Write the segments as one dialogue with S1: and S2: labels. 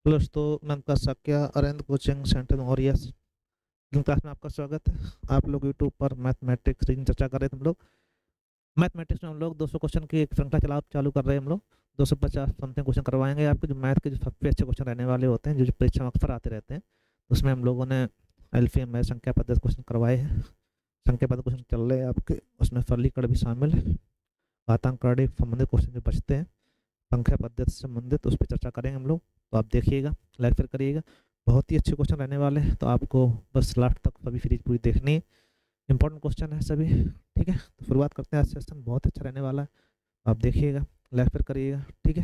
S1: Plus तो मैं आपका सक्या अरेंद्र कोचिंग सेंटर मौरियस क्लास में आपका स्वागत है। आप लोग यूट्यूब पर मैथमेटिक्स की चर्चा कर रहे थे। हम लोग मैथमेटिक्स में हम लोग 200 क्वेश्चन की एक श्रृंखला चालू कर रहे हैं। हम लोग 250 समथिंग क्वेश्चन करवाएंगे आपके, जो मैथ के जो सबसे अच्छे क्वेश्चन रहने वाले होते हैं, जो परीक्षा में अक्सर आते रहते हैं। उसमें हम लोगों ने एलसीएम में संख्या पद्धति क्वेश्चन करवाए हैं। संख्या पद्धति क्वेश्चन चल रहे हैं आपके, उसमें सरलीकरण भी शामिल है। घातांक करणे संबंधित क्वेश्चन जो बचते हैं संख्या पद्धति से संबंधित, उस पर चर्चा करेंगे हम लोग। तो आप देखिएगा, लाइक फिर करिएगा। बहुत ही अच्छे क्वेश्चन रहने वाले हैं, तो आपको बस लास्ट तक सभी सीरीज पूरी देखनी है। इंपॉर्टेंट क्वेश्चन है सभी। ठीक है, तो शुरुआत करते हैं। आज सेशन बहुत अच्छा रहने वाला है, आप देखिएगा, लाइक फिर करिएगा। ठीक है,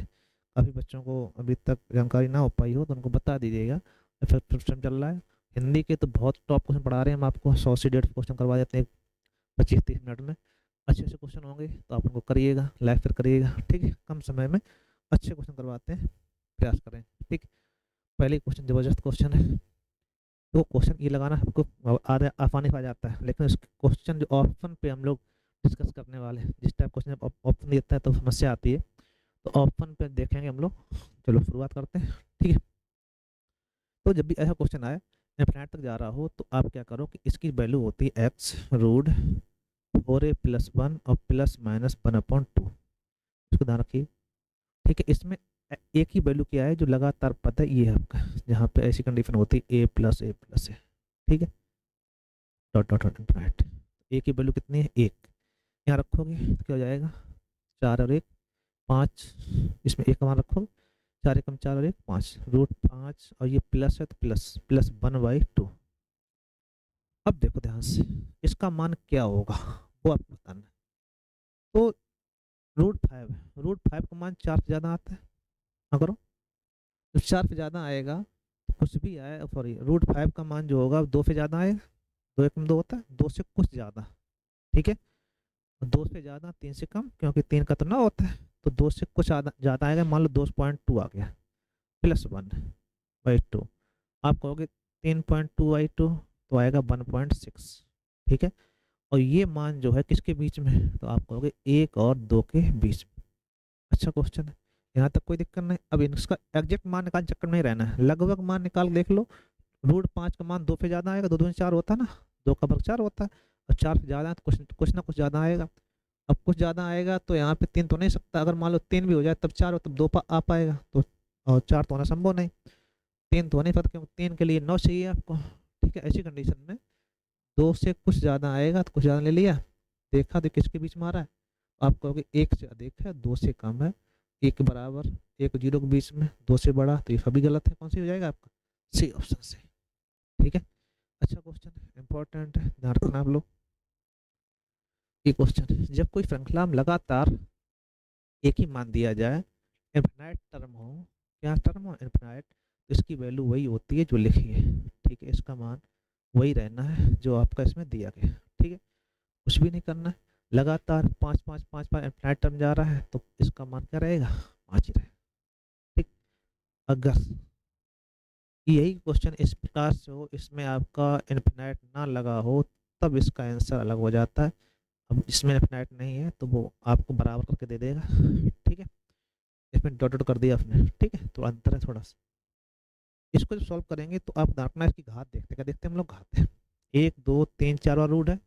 S1: काफ़ी बच्चों को अभी तक जानकारी ना हो पाई हो तो उनको बता दीजिएगा। फिर सिस्टम चल रहा है। हिंदी के तो बहुत टॉप क्वेश्चन पढ़ा रहे हैं हम आपको, 100 से 150 क्वेश्चन करवा देते हैं 25-30 मिनट में। अच्छे अच्छे क्वेश्चन होंगे तो आप उनको करिएगा, लाइक फिर करिएगा। ठीक है, कम समय में अच्छे क्वेश्चन करवाते हैं, प्रयास करें। ठीक, पहले क्वेश्चन जबरदस्त क्वेश्चन है। तो क्वेश्चन ये लगाना हमको आधा आसानी से आ जाता है, लेकिन इस क्वेश्चन जो ऑप्शन पे हम लोग डिस्कस करने वाले हैं, जिस टाइप क्वेश्चन ऑप्शन देता है तो समस्या आती है। तो ऑप्शन पे देखेंगे हम लोग। चलो शुरुआत करते हैं। ठीक है, तो जब भी ऐसा क्वेश्चन आए इनफिनिट तक जा रहा हो, तो आप क्या करो कि इसकी वैल्यू होती है एक्स रूट 4a+1 और +-1/2। इसको ध्यान रखिए। ठीक है, इसमें एक ही वैल्यू क्या है जो लगातार पता है, ये है आपका, जहाँ पे ऐसी कंडीशन होती है a+a+a। ठीक है, डॉट डॉट डॉट राइट। ए की वैल्यू कितनी है, एक। यहाँ रखोगे तो क्या हो जाएगा, 4 और 1 5। इसमें एक मान रखोगे, 4 एकम 4 और 1 5, √5, और ये प्लस है तो प्लस +1/2। अब देखो ध्यान से, इसका मान क्या होगा वो आपको बताना है। तो √5 है, √5 का मान 4 से ज़्यादा आता है। हाँ करो, जब 4 से ज़्यादा आएगा तो कुछ भी आए, सॉरी, √5 का मान जो होगा 2 से ज़्यादा आएगा। 2 एकम 2 होता है, 2 से कुछ ज़्यादा। ठीक है, 2 से ज़्यादा, 3 से कम, क्योंकि 3 का तो ना होता है। तो 2 से कुछ ज़्यादा आएगा, मान लो 2.2 आ गया, +1/2। आप कहोगे 3.2/2 तो आएगा 1.6। ठीक है, और ये मान जो है किसके बीच में है, तो आप कहोगे 1 और 2 के बीच में। अच्छा क्वेश्चन है, यहाँ तक कोई दिक्कत नहीं। अब इसका एग्जैक्ट मान निकाल चक्कर में ही रहना है, लगभग मान निकाल के देख लो। √5 का मान 2 से ज़्यादा आएगा, 2 2 4 होता है ना, 2 का वर्ग 4 होता है। और 4 से ज़्यादा है तो कुछ ना कुछ ज़्यादा आएगा। अब कुछ ज़्यादा आएगा तो यहाँ पे 3 तो नहीं सकता, अगर मान लो 3 भी हो जाए तब 4 हो, तब 2 आ पाएगा तो। और 4 तो होना संभव नहीं, 3 तो नहीं सकता, क्योंकि 3 के लिए 9 चाहिए आपको। ठीक है, ऐसी कंडीशन में 2 से कुछ ज़्यादा आएगा तो कुछ ज़्यादा ले लिया, देखा तो किसके बीच में आ रहा है। आप कहोगे 1 से अधिक है, 2 से कम है, 1 बराबर, 1 0 के बीच में, 2 से बड़ा, तो ये सभी गलत है। कौन सी हो जाएगा आपका, सी ऑप्शन से। ठीक है, अच्छा क्वेश्चन है, इंपॉर्टेंट है, ध्यान रखना आप लोग। ये क्वेश्चन है, जब कोई श्रृंखला में लगातार एक ही मान दिया जाए, इनफिनाइट टर्म हो, क्या टर्म हो, इनफिनाइट, तो इसकी वैल्यू वही होती है जो लिखी है। ठीक है, इसका मान वही रहना है जो आपका इसमें दिया गया। ठीक है, कुछ भी नहीं करना है। लगातार 5 5 5 5 इनफिनाइट टर्म जा रहा है तो इसका मान क्या रहेगा, 5 ही रहेगा। ठीक, अगर यही क्वेश्चन इस प्रकार से हो, इसमें आपका इनफिनाइट ना लगा हो, तब इसका आंसर अलग हो जाता है। अब इसमें इनफिनाइट नहीं है तो वो आपको बराबर करके दे देगा। ठीक है, इसमें डॉट डॉट कर दिया आपने। ठीक है, तो अंतर है थोड़ा सा। इसको जब सॉल्व करेंगे तो आप दांतना इसकी घात देखते, क्या देखते हैं हम लोग, घात है। 1 2 3 4 और रूट है,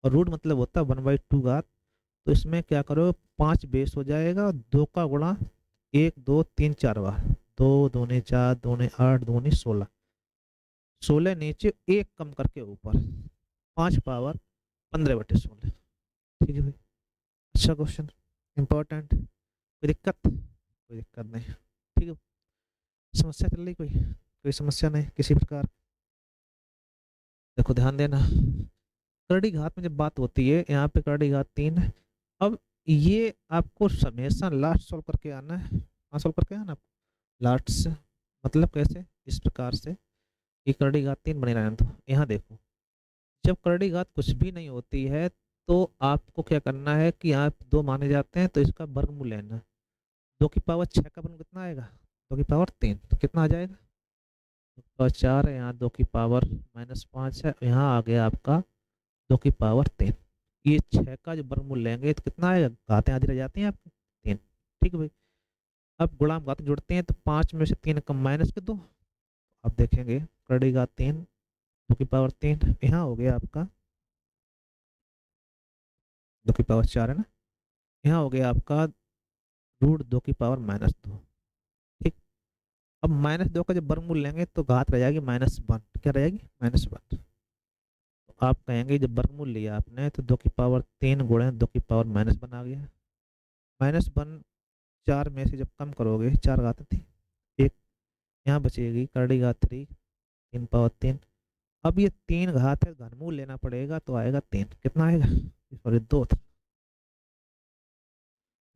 S1: और रूट मतलब होता है 1/2 घात। तो इसमें क्या करो, 5 बेस हो जाएगा, 2 का गुणा 1 2 3 4 बार, 2 दूनी 4, दूनी 8, दूनी 16, 16 नीचे, एक कम करके ऊपर, 5 पावर 15/16। ठीक है भाई, अच्छा क्वेश्चन, इंपॉर्टेंट। कोई दिक्कत, कोई दिक्कत नहीं। ठीक है, समस्या चल रही, कोई कोई समस्या नहीं किसी प्रकार। देखो ध्यान देना, करड़ी घात में जब बात होती है, यहाँ पे करड़ी घात 3 है। अब ये आपको हमेशा लास्ट सॉल्व करके आना है। हाँ, सॉल्व करके आना आपको लास्ट से, मतलब कैसे, इस प्रकार से, ये करड़ी घात 3 बने रहना। तो यहाँ देखो, जब करड़ी घात कुछ भी नहीं होती है तो आपको क्या करना है कि यहाँ 2 माने जाते हैं तो इसका वर्गमूल लेना है। 2 की पावर 6 का वर्ग कितना आएगा, 2 की पावर 3, तो कितना आ जाएगा, 4 है, यहाँ 2 की पावर -5 है, यहाँ आ गया आपका 2 की पावर 3। ये 6 का जो वर्गमूल लेंगे तो कितना आएगा, घातें आधी रह जाती हैं आपकी, 3। ठीक है भाई, अब गुणाम घात जुड़ते हैं तो 5 में से 3 कम माइनस के 2। आप देखेंगे कड़ी घात 3 2 की पावर 3, यहाँ हो गया आपका 2 की पावर 4 है ना, यहाँ हो गया आपका √2 की पावर -2। ठीक। अब -2 का जब वर्गमूल लेंगे तो घात रह जाएगी -1। क्या रहेगी? -1। तो आप कहेंगे जब वर्गमूल लिया आपने तो 2 की पावर 3 गुणे 2 की पावर -1 आ गया। -1 4 में से जब कम करोगे, 4 घात थी, एक यहाँ बचेगी करड़ी घात 3 3 पावर 3। अब ये 3 घात है, घनमूल लेना पड़ेगा तो आएगा 3। कितना आएगा? सॉरी 2 था,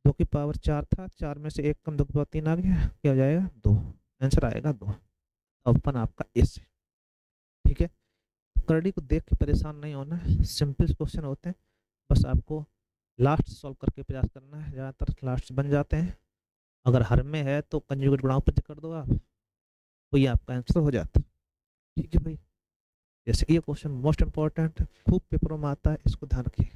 S1: 2 की पावर 4 था, 4 में से एक कम 2 की पावर 3 आ गया, क्या हो जाएगा? 2। आंसर आएगा 2। ऑप्शन आपका एस है। ठीक है। करड़ी को देख के परेशान नहीं होना है, सिंपल क्वेश्चन होते हैं, बस आपको लास्ट सॉल्व करके प्रयास करना है, ज़्यादातर लास्ट बन जाते हैं। अगर हर में है तो कंजुगेट गुणांक पर कर दो आप, तो ये आपका आंसर हो जाता है। ठीक है भाई। जैसे ये क्वेश्चन मोस्ट इंपॉर्टेंट है, खूब पेपरों में आता है, इसको ध्यान रखिए।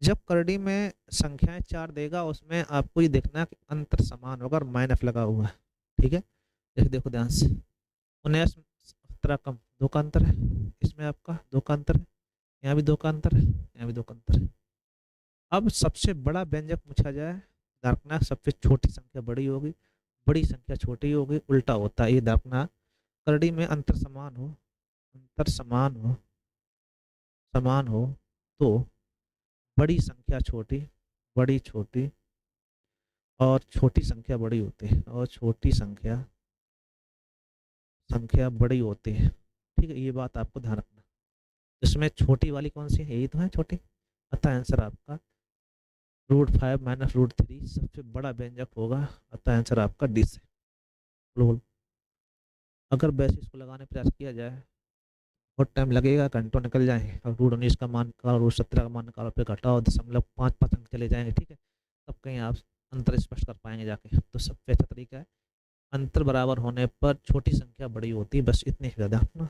S1: जब करड़ी में संख्याएं 4 देगा उसमें आपको ये देखना है कि अंतर समान होगा और माइनस लगा हुआ है। ठीक है। जैसे देखो ध्यान से, 19 17 कम 2 का अंतर है, इसमें आपका 2 का अंतर है, यहाँ भी 2 का अंतर है, यहाँ भी 2 का अंतर है। अब सबसे बड़ा व्यंजक पूछा जाए, दार्कना सबसे छोटी संख्या बड़ी होगी, बड़ी संख्या छोटी होगी, उल्टा होता है ये दार्कना। करड़ी में अंतर समान हो, अंतर समान हो तो बड़ी संख्या छोटी, बड़ी छोटी और छोटी संख्या बड़ी होती है, और छोटी संख्या बड़ी होती है। ठीक है, ये बात आपको ध्यान रखना। इसमें छोटी वाली कौन सी है? यही तो है छोटी। अतः आंसर आपका √5 - √3 सबसे बड़ा व्यंजक होगा। अतः आंसर आपका डी से। बिल्कुल। अगर वैसे इसको लगाने प्रयास किया जाए बहुत टाइम लगेगा, घंटों निकल जाए, और √19 का मान निकालो, √17 का मान निकालो, फिर घटाओ 5.5 अंक चले जाएंगे। ठीक है। तब कहीं आप अंतर स्पष्ट कर पाएंगे जाके। तो सबसे अच्छा तरीका है अंतर बराबर होने पर छोटी संख्या बड़ी होती है, बस इतने ज्यादा अपना।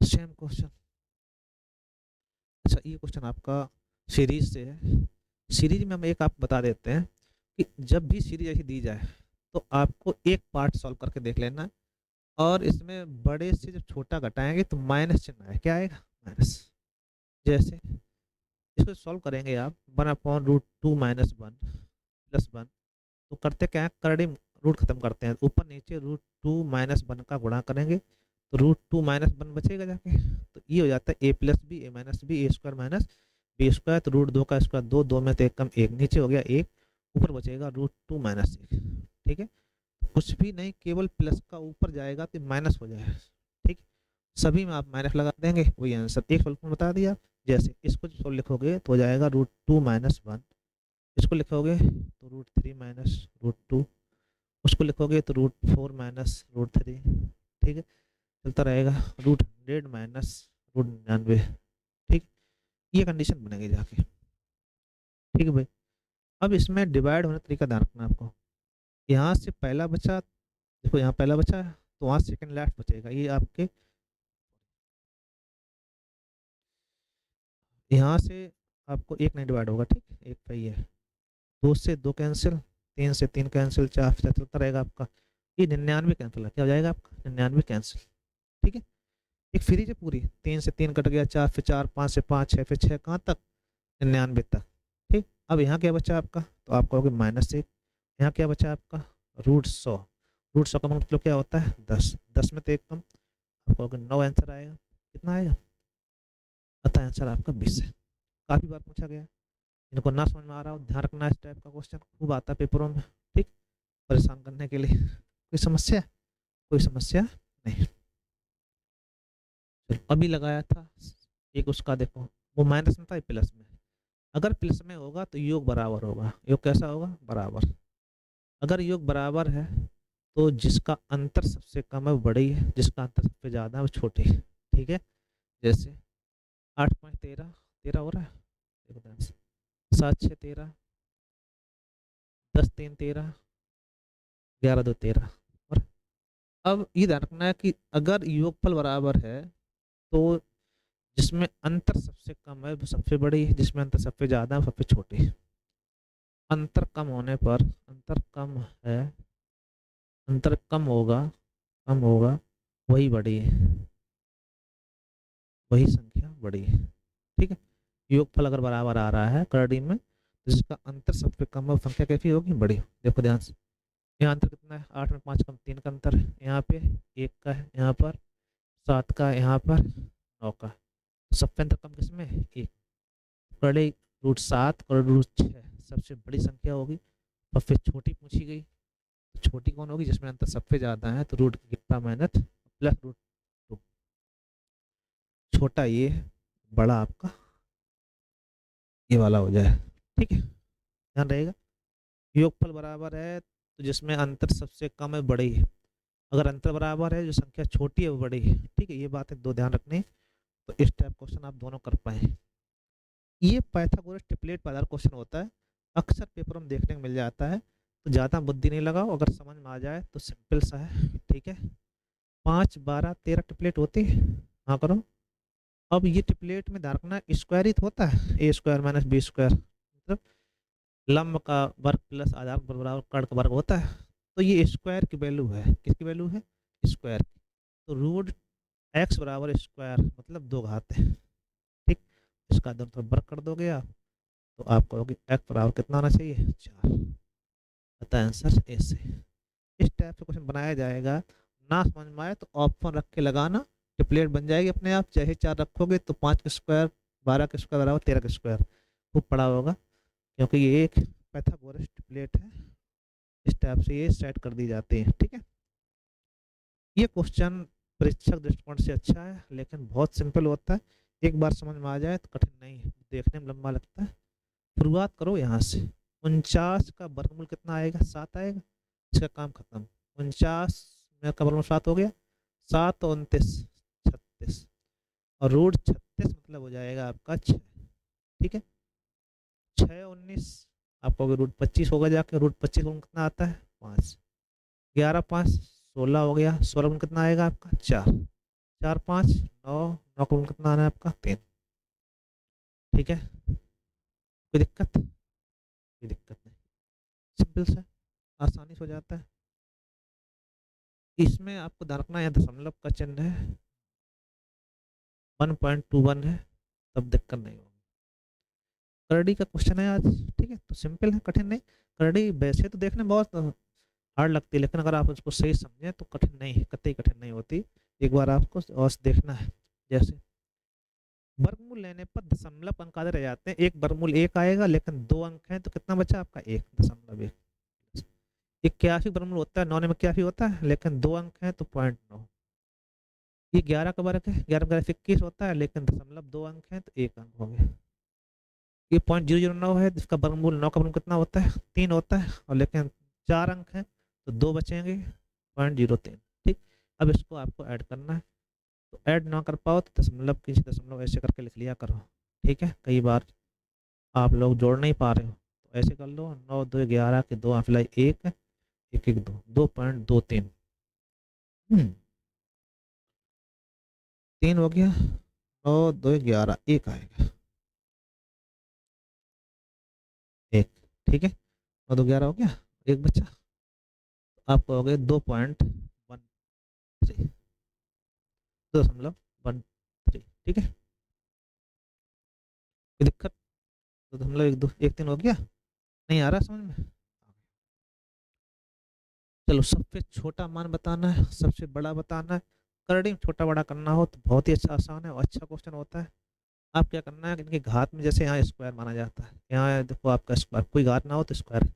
S1: Same question. अच्छा ये क्वेश्चन आपका सीरीज से है। सीरीज में हम एक आप बता देते हैं कि जब भी सीरीज ऐसी दी जाए तो आपको एक पार्ट सॉल्व करके देख लेना, और इसमें बड़े से जब छोटा घटाएंगे तो माइनस चिन्ह है, क्या आएगा? माइनस। जैसे इसको सॉल्व करेंगे आप, 1/√2 - 1 + 1, तो करते क्या है, करड़ी रूट खत्म करते हैं, ऊपर नीचे √2 - 1 का गुणा करेंगे तो √2 - 1 बचेगा जाके, तो ये हो जाता है a+b a-b a² - b², तो √2 का स्क्वायर 2, 2 में तो एक कम 1, नीचे हो गया 1, ऊपर बचेगा √2 - 1। ठीक है। कुछ भी नहीं, केवल प्लस का ऊपर जाएगा तो माइनस हो जाएगा। ठीक। सभी में आप माइनस लगा देंगे, वही आंसर। एक सॉल्यूशन बता दिया। जैसे इसको जो लिखोगे तो हो जाएगा √2 - 1, इसको लिखोगे तो √3 - √2, उसको लिखोगे तो √4 - √3। ठीक है। चलता रहेगा, √100 - √99। ठीक। ये कंडीशन बनेगी जाके। ठीक है भाई। अब इसमें डिवाइड होने का तरीका ध्यान रखना आपको। यहाँ से पहला बचा, देखो यहाँ पहला बचा है, तो वहाँ सेकंड लास्ट बचेगा, ये आपके यहाँ से आपको एक नहीं डिवाइड होगा। ठीक। एक पे ही है, 2 से 2 कैंसिल, 3 से 3 कैंसिल, 4 से चलता रहेगा आपका, ये 99 कैंसिल है, क्या हो जाएगा आपका? 99 कैंसिल। ठीक है। एक सीरीज है पूरी, 3 से 3 कट गया, 4 से 4, 5 से 5, 6 से 6, कहाँ तक? 99 तक। ठीक। अब यहाँ क्या बचा आपका? तो आप कहोगे -1। यहाँ क्या बचा आपका? √100। √100 का मतलब क्या होता है? 10। 10 में तो एक कम, आप कहोगे 9 आंसर आएगा। कितना आएगा? अतः आंसर आपका 20 है। काफी बार पूछा गया, इनको ना समझ में आ रहा हो ध्यान रखना, इस टाइप का क्वेश्चन खूब आता है पेपरों में। ठीक। परेशान करने के लिए। कोई समस्या? कोई समस्या नहीं। चलो अभी लगाया था एक, उसका देखो, वो माइनस में था, प्लस में। अगर प्लस में होगा तो योग बराबर होगा। योग कैसा होगा? बराबर। अगर योग बराबर है तो जिसका अंतर सबसे कम है वो बड़ी है, जिसका अंतर सबसे ज्यादा है वो छोटी है। ठीक है। जैसे 8.13, 13 हो रहा है, देखो ध्यान से, 7 6 13, 10 3 13, 11 2 13। और अब ये ध्यान रखना है कि अगर योगफल बराबर है तो जिसमें अंतर सबसे कम है वो सबसे बड़ी है, जिसमें अंतर सबसे ज्यादा है वो सबसे छोटी है। अंतर कम होने पर, अंतर कम है, अंतर कम होगा, वही बड़ी है, वही संख्या बड़ी है। ठीक है, योगफल अगर बराबर आ रहा है करड़ी में, तो जिसका अंतर सबसे कम है वो संख्या कैसी होगी, बड़ी। देखो ध्यान से, यहाँ अंतर कितना है, 8 में 5 कम 3 का अंतर है, यहाँ पे 1 का है, यहाँ पर 7 का है, यहाँ पर 9 का है। सबसे अंतर कम किसमें है, 1। करड़ी √7 और √6 सबसे बड़ी संख्या होगी, और फिर छोटी पूछी गई, तो छोटी कौन होगी, जिसमें अंतर सबसे ज्यादा है, तो रूट कितना मेहनत प्लस √2। छोटा ये, बड़ा आपका ये वाला हो जाए। ठीक है, ध्यान रहेगा। योगफल बराबर है तो जिसमें अंतर सबसे कम है बड़ी है, अगर अंतर बराबर है जो संख्या छोटी है वो बड़ी है। ठीक है, ये बातें दो ध्यान रखनी है, तो इस टाइप क्वेश्चन आप दोनों कर पाए। ये पाइथागोरस ट्रिपलेट पर आधारित क्वेश्चन होता है, अक्सर पेपर में देखने को मिल जाता है, तो ज़्यादा बुद्धि नहीं लगाओ, अगर समझ में आ जाए तो सिंपल सा है। ठीक है, 5 12 13 ट्रिपलेट होती है, हाँ करो। अब ये ट्रिपलेट में ध्यान रखना स्क्वायर ही तो होता है, a² - b², मतलब लंब का वर्ग प्लस आधार बराबर कर्ण का वर्ग होता है। तो ये स्क्वायर की वैल्यू है, किसकी वैल्यू है, स्क्वायर की। तो रूट x बराबर स्क्वायर मतलब 2 घात है। ठीक, इसका दोनों तरफ वर्ग कर दोगे आप, तो आप कहोगे x बराबर कितना आना चाहिए, 4। अतः आंसर ए से। इस टाइप से क्वेश्चन बनाया जाएगा, ना समझ में आए तो ऑप्शन रख के लगाना, ट्रिपलेट बन जाएगी अपने आप। चाहे 4 रखोगे तो 5 का स्क्वायर 12 का स्क्वायर बराबर 13 का स्क्वायर, खूब पड़ा होगा, क्योंकि ये एक पैथागोरस ट्रिपलेट है। इस टाइप से ये सेट कर दी जाती है। ठीक है, ये क्वेश्चन परीक्षक दृष्टिकोण से अच्छा है, लेकिन बहुत सिंपल होता है, एक बार समझ में आ जाए तो कठिन नहीं है, देखने में लंबा लगता है। शुरुआत करो यहाँ से, 49 का वर्गमूल कितना आएगा, 7 आएगा, इसका काम खत्म। 49 में का वर्गमूल 7 हो गया, 7 और 29 36, और √36 मतलब हो जाएगा आपका 6। ठीक है, 6 19 आपको √25 होगा, जाके √25 कितना आता है, 5। 11 5 16 हो गया, 16 में कितना आएगा आपका, 4। 4 5 9, 9 का कितना आना है आपका, 3। ठीक है, कोई दिक्कत, कोई दिक्कत नहीं, सिंपल से आसानी से हो जाता है। इसमें आपको ध्यान रखना है दशमलव का चिन्ह है, 1.21 है, तब दिक्कत नहीं होगी। करड़ी का क्वेश्चन है आज। ठीक है, तो सिंपल है, कठिन नहीं। करड़ी वैसे तो देखने में बहुत हार्ड लगती है, लेकिन अगर आप उसको सही समझें तो कठिन नहीं है, कतई कठिन नहीं होती। एक बार आपको और देखना है। जैसे वर्गमूल लेने पर दशमलव अंक आधे रह जाते हैं, एक वर्गमूल 1 आएगा, लेकिन 2 अंक हैं, तो कितना बचा आपका, 1.1। 81 वर्गमूल होता है, 9 में 81 होता है, लेकिन 2 अंक हैं तो 0.9। ये 11 का वर्ग है, 11 का 21 होता है, लेकिन दशमलव 2 अंक हैं तो 1 अंक हो गया। ये 0.009 है, जिसका वर्गमूल 9 का वर्गमूल कितना होता है, 3 होता है, और लेकिन 4 अंक हैं तो 2 बचेंगे, 0.03। ठीक, अब इसको आपको ऐड करना है, तो ऐड ना कर पाओ तो दशमलव की दशमलव ऐसे करके लिख लिया करो। ठीक है, कई बार आप लोग जोड़ नहीं पा रहे हो, तो ऐसे कर लो, 9 2 11 के 2 अप्लाई 1 1 1 2 2.23। 3 हो गया, 9 2 11 1 आएगा, 1। ठीक है, 9 2 11 हो गया, 1 बचा, आप कहोगे 2.13, 2.13। ठीक है, कोई दिक्कत, 2.1 2 1 3 हो गया, नहीं आ रहा समझ में। चलो, सबसे छोटा मान बताना है, सबसे बड़ा बताना है। करड़ी में छोटा बड़ा करना हो तो बहुत ही अच्छा आसान है और अच्छा क्वेश्चन होता है। आप क्या करना है, इनकी घात में, जैसे यहाँ स्क्वायर माना जाता है, यहाँ देखो आपका स्क्वायर, कोई घात ना हो तो स्क्वायर,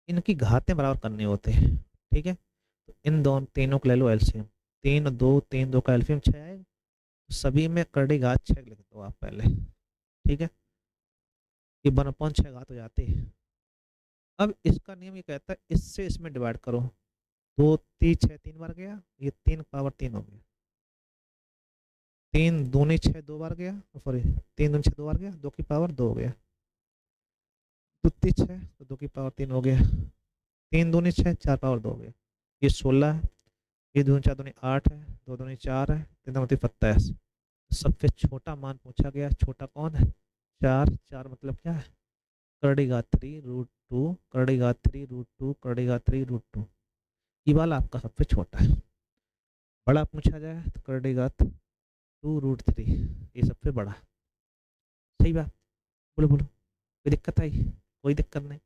S1: इनकी घातें बराबर करनी होती है। ठीक है, तो इन दोनों तीनों को ले लो एलसीएम, 3 2 का एलसीएम 6 आएगा, तो सभी में करड़ी घात 6 लिख दो आप पहले। ठीक है, ये 1/6 घात हो जाती है। अब इसका नियम ये कहता है, इससे इसमें डिवाइड करो, 2 3 6 3 बार गया, ये 3 पावर 3 हो गया, 3 दूनी 6 2 बार गया, सॉरी 3 दूनी 6 2 बार गया, 2 की पावर 2 हो गया, 2 3 6 तो 2 की पावर 3 हो गया, 3 दूनी 6 4 पावर 2 हो गया, ये 16 है, ये दूनी 4 दूनी 8 है, 2 दूनी 4 है, 3 मतलब 27। सबसे छोटा मान पूछा गया, छोटा कौन है, 4 4 मतलब क्या है, करड़ी घात 3 √2 2 करड़ी घात 3 रूट 2 करड़ी घात 3 रूट 2। ये वाला आपका सबसे छोटा है। बड़ा पूछा जाए तो करड़ी घात 2 रूट 3, ये सबसे बड़ा। सही बात, बोलो बोलो, कोई दिक्कत आई? कोई दिक्कत नहीं।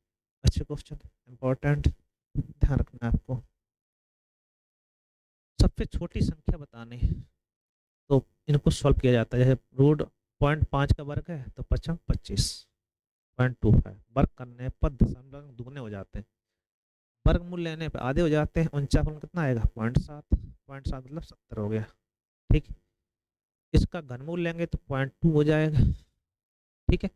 S1: अच्छे क्वेश्चन, इंपॉर्टेंट, ध्यान रखना है आपको। सबसे छोटी संख्या बतानी तो इनको सॉल्व किया जाता है। जैसे रूट 0.5 का वर्ग है तो 5 25, 0.25 वर्ग करने पर दशमलव दुगने हो जाते हैं, वर्गमूल लेने पर आधे हो जाते हैं। 49 कितना आएगा? 0.7, 0.7 मतलब 70 हो गया। ठीक, इसका घनमूल लेंगे तो 0.2 हो जाएगा। ठीक है,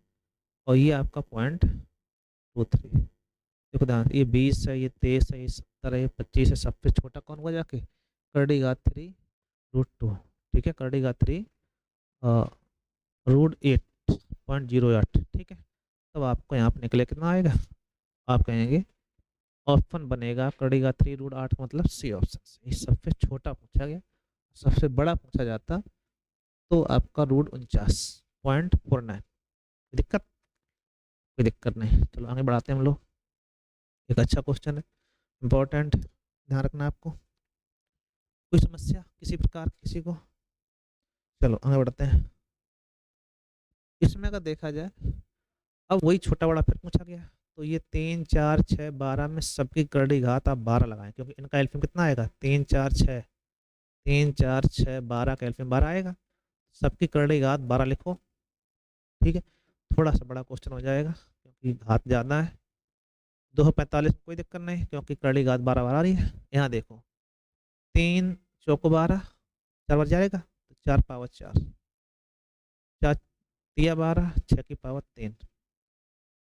S1: और ये आपका 0.23। देखो ध्यान, ये 20 है, ये 23 है, ये 70 है, ये 25 है। सबसे छोटा कौन हुआ जाके? करड़ी घात 3 रूट 2। ठीक है, करड़ी घात 3 रूट 8.08। ठीक है, तब आपको यहाँ पे निकले कितना आएगा? आप कहेंगे ऑप्शन बनेगा करड़ी घात 3 रूट 8 मतलब सी ऑप्शन। ये सबसे छोटा पूछा गया। सबसे बड़ा पूछा जाता तो आपका रूट 49.49। दिक्कत? कोई दिक्कत नहीं। चलो आगे बढ़ाते हैं हम लोग। एक अच्छा क्वेश्चन है, इम्पोर्टेंट, ध्यान रखना आपको। कोई समस्या किसी प्रकार किसी को? चलो आगे बढ़ते हैं। इसमें अगर देखा जाए, अब वही छोटा बड़ा फिर पूछा गया। तो ये 3 4 6 12 में सबकी करड़ी घात आप 12 लगाएं, क्योंकि इनका एलसीएम कितना आएगा? 3 4 6, 3 4 6 12 का एलसीएम 12 आएगा। सबकी करड़ी घात 12 लिखो। ठीक है, थोड़ा सा बड़ा क्वेश्चन हो जाएगा क्योंकि घात ज़्यादा है। 245 में कोई दिक्कत नहीं क्योंकि करड़ी घात 12 12 आ रही है। यहाँ देखो, 3 चौको 12, 4 बार जाएगा तो 4 पावर 4, 4 तिया 12, 6 की पावर 3,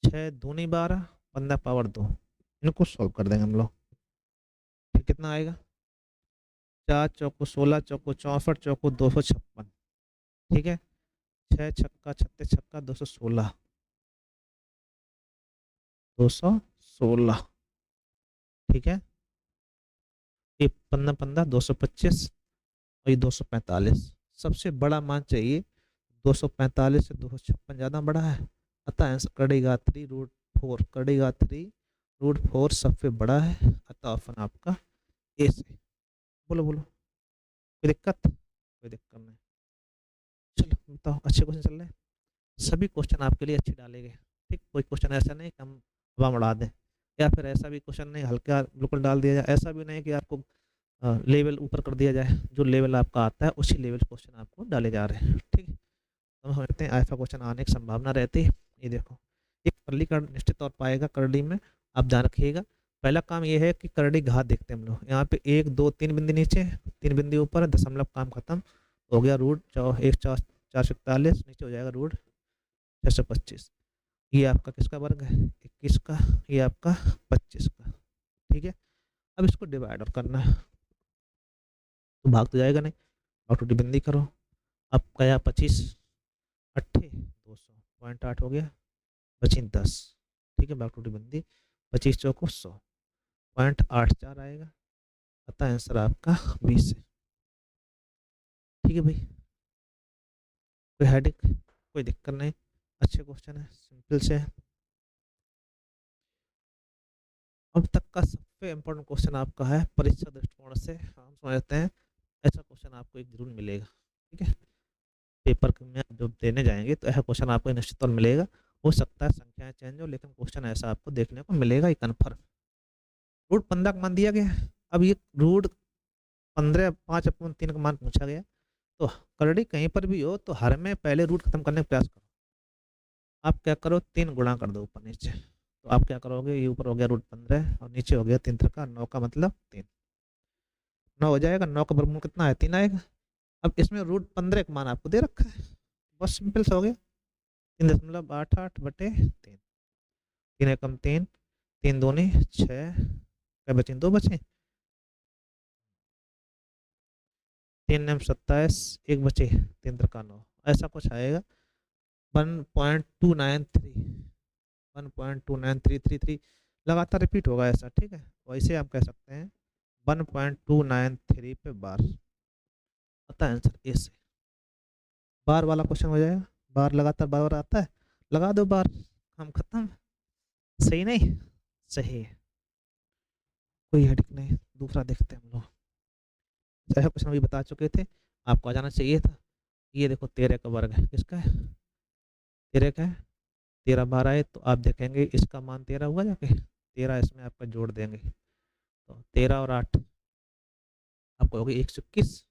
S1: 6 दूनी 12, 15 पावर 2। इनको सॉल्व कर देंगे हम लोग। फिर कितना आएगा? 4 चौको 16, चौको 64, चौको 256। ठीक है, 6 छक्का 36 छक्का 216, 216। ठीक है, ये 15 15 225 और ये 245। सबसे बड़ा मान चाहिए। 245 से 256 ज़्यादा बड़ा है, अतः आंसर करड़ी घात 3 रूट 4, करड़ी घात 3 रूट 4 सबसे बड़ा है, अतः ऑप्शन आपका ए से। बोलो बोलो, कोई दिक्कत? कोई दिक्कत नहीं। चलो बताओ, अच्छे क्वेश्चन चल रहे हैं। सभी क्वेश्चन आपके लिए अच्छे डाले गए। ठीक, कोई क्वेश्चन ऐसा नहीं कि हम हवा में उड़ा दें, या फिर ऐसा भी क्वेश्चन नहीं हल्का बिल्कुल डाल दिया जाए। ऐसा भी नहीं कि आपको लेवल ऊपर कर दिया जाए। जो लेवल आपका आता है उसी लेवल क्वेश्चन आपको डाले जा रहे हैं। ठीक है, तो हम समझते हैं ऐसा क्वेश्चन आने की संभावना रहती है। ये देखो, एक सरलीकरण निश्चित तौर पर आएगा करड़ी में, आप ध्यान रखिएगा। पहला काम ये है कि करड़ी घात देखते हैं हम लोग। यहाँ पे 1 2 3 बिंदु नीचे, 3 बिंदु ऊपर, दशमलव, काम खत्म हो गया। रूट 1 4 441, नीचे हो जाएगा रूट 625। ये आपका किसका वर्ग है? 21 का। ये आपका 25 का। ठीक है, अब इसको डिवाइड करना है तो भाग तो जाएगा नहीं, और टू बिंदी करो। अब गया 25 अट्ठे 200, 0.8 हो गया, बची 10। ठीक है, बाग टू बिंदी, 25 चौको 100, 0.84 आएगा, अतः आंसर आपका 20 है। ठीक है भाई, कोई हेडिक, कोई दिक्कत नहीं। अच्छे क्वेश्चन है, सिंपल से है। अब तक का सबसे इम्पोर्टेंट क्वेश्चन आपका है परीक्षा दृष्टिकोण से, हम समझते हैं ऐसा क्वेश्चन आपको एक जरूर मिलेगा। ठीक है, पेपर में जो देने जाएंगे तो ऐसा क्वेश्चन आपको निश्चित तौर मिलेगा। हो सकता है संख्याएं चेंज हो, लेकिन क्वेश्चन ऐसा आपको देखने को मिलेगा ही कन्फर्म। रूट 15 का मान दिया गया है। अब ये रूट 15 5/3 का मान पूछा गया, तो करड़ी कहीं पर भी हो तो हर में पहले रूट खत्म करने का प्रयास करो। आप क्या करो, 3 गुणा कर दो ऊपर नीचे। तो आप क्या करोगे, ये ऊपर हो गया रूट 15 और नीचे हो गया 3 का 9 का मतलब 3, 9 हो जाएगा। 9 का वर्गमूल कितना है? 3 आएगा। अब इसमें रूट 15 का मान आपको दे रखा है, बहुत सिंपल सा हो गया। 3.88 बटे 3, 3 एकम 3, 3 दूनी 6, क्या बचे? 2 बचे, 3 एम 27, 1 बचे, 3 का 9, ऐसा कुछ आएगा। 1.293, 1.29333 लगातार रिपीट होगा ऐसा। ठीक है, वैसे आप कह सकते हैं 1.293 पे बार, अतः आंसर ए से। बार वाला क्वेश्चन हो जाएगा, बार लगातार बार बार आता है, लगा दो बार, हम खत्म। सही नहीं? सही है, कोई हेडिक नहीं। दूसरा देखते हैं हम लोग। जैसा क्वेश्चन अभी बता चुके थे, आपको आ जाना चाहिए था। ये देखो 13 का वर्ग है, किसका है? 13 का है। 13 12 है, तो आप देखेंगे इसका मान 13 हुआ जाके, 13 इसमें आपका जोड़ देंगे, तो 13 और 8 आपको होगी 121।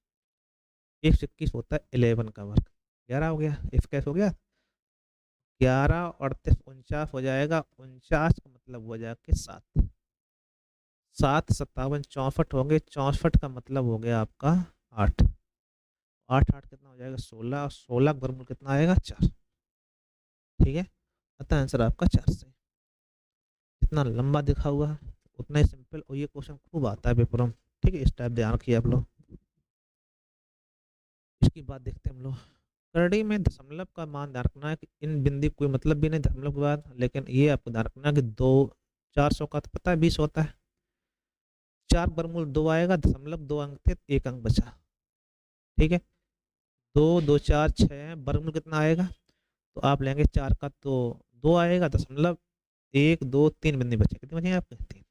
S1: 121 होता है 11 का वर्ग, 11 हो गया। इफ कैसे हो गया? 11 38 49 हो जाएगा, 49 का मतलब हो जाएगा कि 7। 7 57 64 होंगे, 64 का मतलब हो गया आपका 8। 8 8 कितना हो जाएगा? 16, और 16 का वर्गमूल कितना आएगा? 4। ठीक है, अतः आंसर आपका 4 से। इतना लंबा दिखा हुआ है, उतना ही सिंपल, और ये क्वेश्चन खूब आता है पेपरों में। ठीक है, इस टाइप ध्यान रखिए आप लोग। इसकी बात देखते हैं हम लोग। करड़ी में दशमलव का मान ध्यान रखना है कि इन बिंदु कोई मतलब भी नहीं दशमलव के बाद, लेकिन ये आपको ध्यान रखना है कि 2 400 का तो पता है 20 होता है। 4 वर्गमूल 2 आएगा, दशमलव 2 अंक थे, 1 अंक बचा। ठीक है, 2 2 4 6, वर्गमूल कितना आएगा? तो आप लेंगे 4 का तो 2 आएगा, दशमलव 1 2 3 बिंदु बचे, कितने बचेंगे आपके? 3।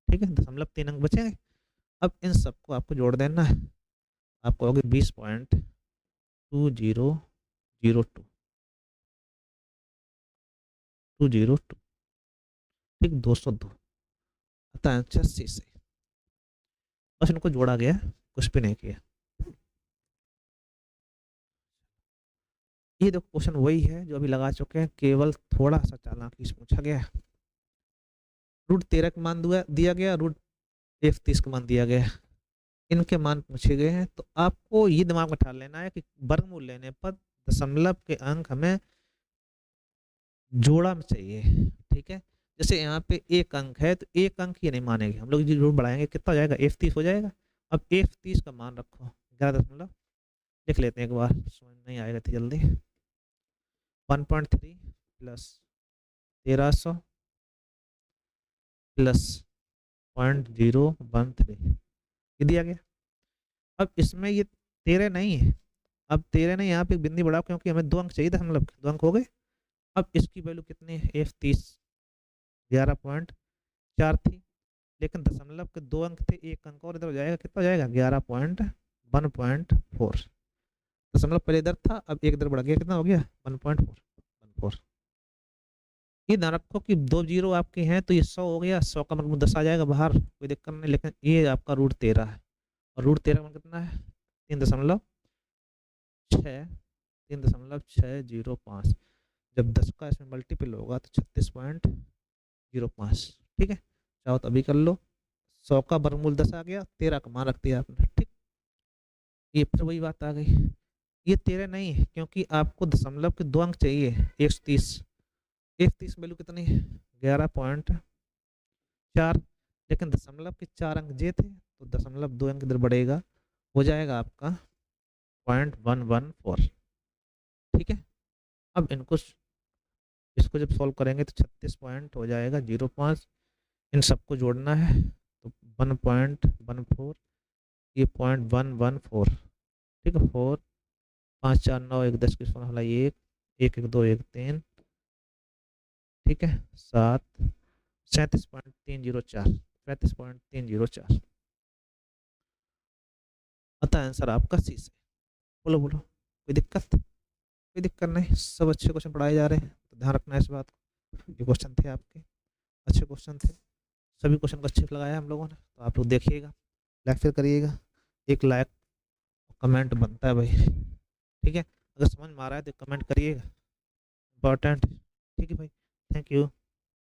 S1: ठीक है, दशमलव 3 अंक बचेंगे। अब इन सबको आपको जोड़ देना है, आपको होगी 20.2002 202। ठीक, 202। अतः आंसर सी से। बस इनको जोड़ा गया, कुछ भी नहीं किया। ये देखो क्वेश्चन वही है जो अभी लगा चुके हैं, केवल थोड़ा सा चालाकी से पूछा गया है। √13 का मान दिया गया, √130 का मान दिया गया, इनके मान पूछे गए हैं। तो आपको ये दिमाग में ठान लेना है कि वर्गमूल लेने पर दशमलव के अंक हमें जोड़ा में चाहिए। ठीक है, जैसे यहाँ पे 1 अंक है, तो 1 अंक ये नहीं मानेंगे हम लोग, जरूर बढ़ाएंगे, कितना हो जाएगा? 130 हो जाएगा। अब 130 का मान रखो 11 लिख लेते हैं एक बार, समझ नहीं आएगा इतनी जल्दी। 1.3 प्लस 1300 प्लस 0.013, ये दिया गया। अब इसमें ये 13 नहीं है, अब 13 नहीं, यहाँ पे एक बिंदी बढ़ाओ, क्योंकि हमें 2 अंक चाहिए था, मतलब 2 अंक हो गए। अब इसकी वैल्यू कितनी है? 130 11.4 थी, लेकिन दशमलव के 2 अंक थे, 1 अंक और इधर हो जाएगा, कितना हो जाएगा? 1.4। दशमलव पहले इधर था, अब एक इधर बढ़ गया, कितना हो गया? 1.4। ये ध्यान रखो कि 2 जीरो आपके हैं, तो ये 100 हो गया, 100 का मतलब 10 आ जाएगा बाहर, कोई दिक्कत नहीं। लेकिन ये आपका √13 है, और √13 का मतलब कितना है? 3.6 3.605। जब 10 का इसमें मल्टीपल होगा तो 36.05। ठीक है, चाहो तो अभी कर लो। 100 का वर्गमूल 10 आ गया, 13 का मान रख दिया आपने। ठीक, ये फिर वही बात आ गई, ये 13 नहीं है, क्योंकि आपको दशमलव के 2 अंक चाहिए। 130, 130 वैल्यू कितनी है? 11.4, लेकिन दशमलव के 4 अंक जे थे, तो दशमलव 2 अंक इधर बढ़ेगा, हो जाएगा आपका 0.114। ठीक है, अब इसको जब सॉल्व करेंगे तो 36 पॉइंट हो जाएगा 0.5। इन सबको जोड़ना है, तो 1.14, ये 0.114। ठीक है, 4 5 4 9 1 10 की फॉर्मूला 1 1 1 2 1 3। ठीक है, 7 37.304 37.304। अतः आंसर आपका सी से। बोलो बोलो, कोई दिक्कत? कोई दिक्कत नहीं, सब अच्छे क्वेश्चन पढ़ाए जा रहे हैं, तो ध्यान रखना है इस बात को। ये क्वेश्चन थे आपके, अच्छे क्वेश्चन थे, सभी क्वेश्चन को अच्छे से लगाया हम लोगों ने, तो आप लोग देखिएगा, लाइक फिर करिएगा। एक लाइक कमेंट बनता है भाई। ठीक है, अगर समझ में आ रहा है तो कमेंट करिएगा, इम्पोर्टेंट। ठीक है भाई, थैंक यू।